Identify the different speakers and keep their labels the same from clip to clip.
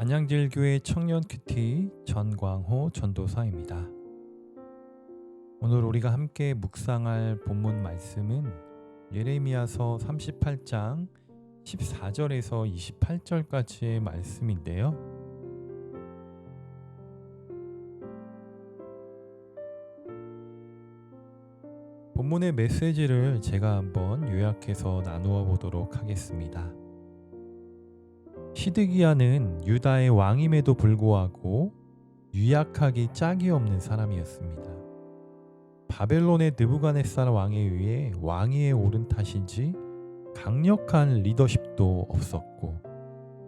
Speaker 1: 안양제일교회 청년 큐티 전광호 전도사입니다. 오늘 우리가 함께 묵상할 본문 말씀은 예레미야서 38장 14절에서 28절까지의 말씀인데요. 본문의 메시지를 제가 한번 요약해서 나누어 보도록 하겠습니다. 시드기야는 유다의 왕임에도 불구하고 유약하기 짝이 없는 사람이었습니다. 바벨론의 느부갓네살 왕에 의해 왕위에 오른 탓인지 강력한 리더십도 없었고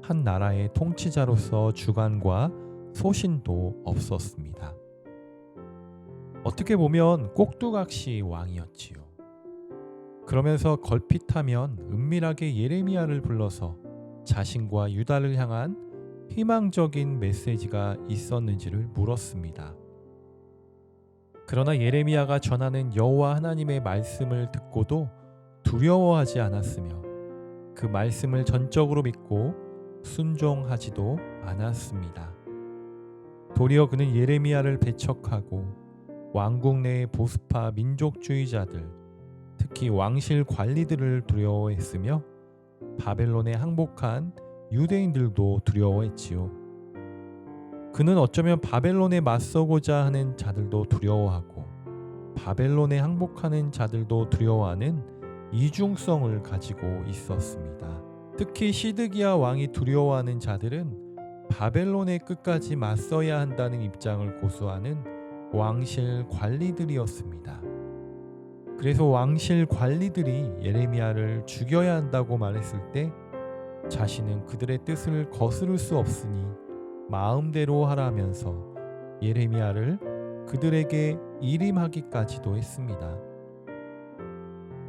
Speaker 1: 한 나라의 통치자로서 주관과 소신도 없었습니다. 어떻게 보면 꼭두각시 왕이었지요. 그러면서 걸핏하면 은밀하게 예레미야를 불러서 자신과 유다를 향한 희망적인 메시지가 있었는지를 물었습니다. 그러나 예레미야가 전하는 여호와 하나님의 말씀을 듣고도 두려워하지 않았으며 그 말씀을 전적으로 믿고 순종하지도 않았습니다. 도리어 그는 예레미야를 배척하고 왕국 내의 보수파 민족주의자들, 특히 왕실 관리들을 두려워했으며 바벨론에 항복한 유대인들도 두려워했지요. 그는 어쩌면 바벨론에 맞서고자 하는 자들도 두려워하고 바벨론에 항복하는 자들도 두려워하는 이중성을 가지고 있었습니다. 특히 시드기야 왕이 두려워하는 자들은 바벨론의 끝까지 맞서야 한다는 입장을 고수하는 왕실 관리들이었습니다. 그래서 왕실 관리들이 예레미야를 죽여야 한다고 말했을 때 자신은 그들의 뜻을 거스를 수 없으니 마음대로 하라면서 예레미야를 그들에게 일임하기까지도 했습니다.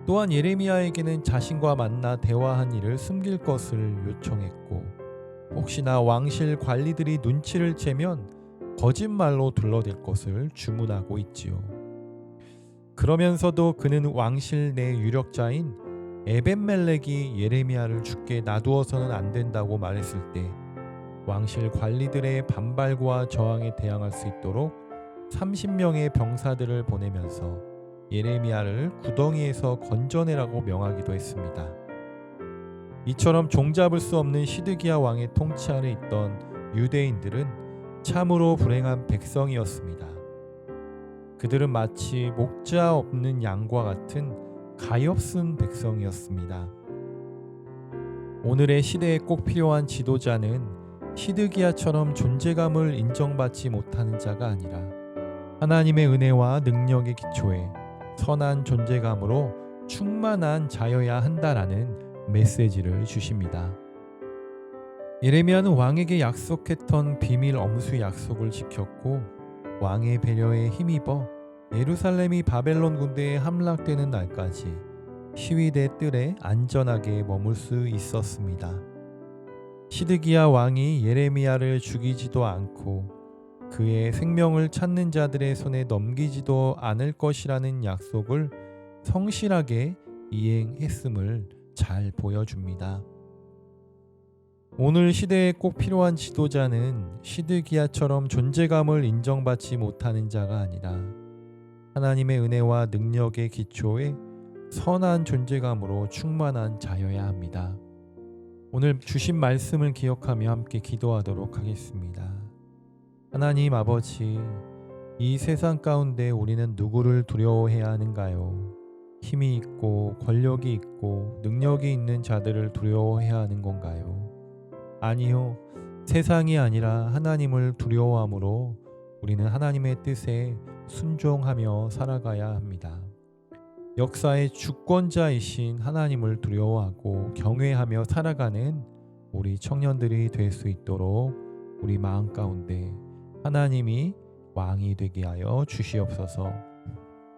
Speaker 1: 또한 예레미야에게는 자신과 만나 대화한 일을 숨길 것을 요청했고 혹시나 왕실 관리들이 눈치를 채면 거짓말로 둘러댈 것을 주문하고 있지요. 그러면서도 그는 왕실 내 유력자인 에벤멜렉이 예레미야를 죽게 놔두어서는 안 된다고 말했을 때 왕실 관리들의 반발과 저항에 대항할 수 있도록 30명의 병사들을 보내면서 예레미야를 구덩이에서 건져내라고 명하기도 했습니다. 이처럼 종잡을 수 없는 시드기야 왕의 통치 아래 있던 유대인들은 참으로 불행한 백성이었습니다. 그들은 마치 목자 없는 양과 같은 가엾은 백성이었습니다. 오늘의 시대에 꼭 필요한 지도자는 시드기야처럼 존재감을 인정받지 못하는 자가 아니라 하나님의 은혜와 능력의 기초에 선한 존재감으로 충만한 자여야 한다라는 메시지를 주십니다. 예레미야는 왕에게 약속했던 비밀 엄수 약속을 지켰고 왕의 배려에 힘입어 예루살렘이 바벨론 군대에 함락되는 날까지 시위대 뜰에 안전하게 머물 수 있었습니다. 시드기야 왕이 예레미야를 죽이지도 않고 그의 생명을 찾는 자들의 손에 넘기지도 않을 것이라는 약속을 성실하게 이행했음을 잘 보여줍니다. 오늘 시대에 꼭 필요한 지도자는 시드기야처럼 존재감을 인정받지 못하는 자가 아니라 하나님의 은혜와 능력의 기초에 선한 존재감으로 충만한 자여야 합니다. 오늘 주신 말씀을 기억하며 함께 기도하도록 하겠습니다. 하나님 아버지, 이 세상 가운데 우리는 누구를 두려워해야 하는가요? 힘이 있고 권력이 있고 능력이 있는 자들을 두려워해야 하는 건가요? 아니요, 세상이 아니라 하나님을 두려워함으로 우리는 하나님의 뜻에 순종하며 살아가야 합니다. 역사의 주권자이신 하나님을 두려워하고 경외하며 살아가는 우리 청년들이 될 수 있도록 우리 마음 가운데 하나님이 왕이 되게 하여 주시옵소서.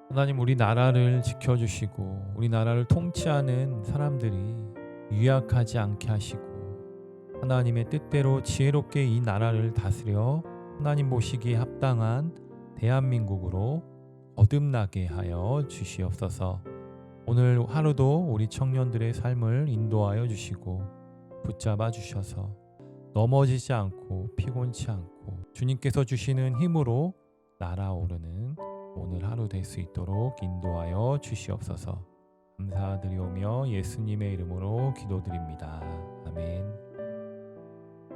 Speaker 1: 하나님, 우리 나라를 지켜주시고 우리 나라를 통치하는 사람들이 유약하지 않게 하시고 하나님의 뜻대로 지혜롭게 이 나라를 다스려 하나님 보시기에 합당한 대한민국으로 거듭나게 하여 주시옵소서. 오늘 하루도 우리 청년들의 삶을 인도하여 주시고 붙잡아 주셔서 넘어지지 않고 피곤치 않고 주님께서 주시는 힘으로 날아오르는 오늘 하루 될 수 있도록 인도하여 주시옵소서. 감사드리오며 예수님의 이름으로 기도드립니다. 아멘.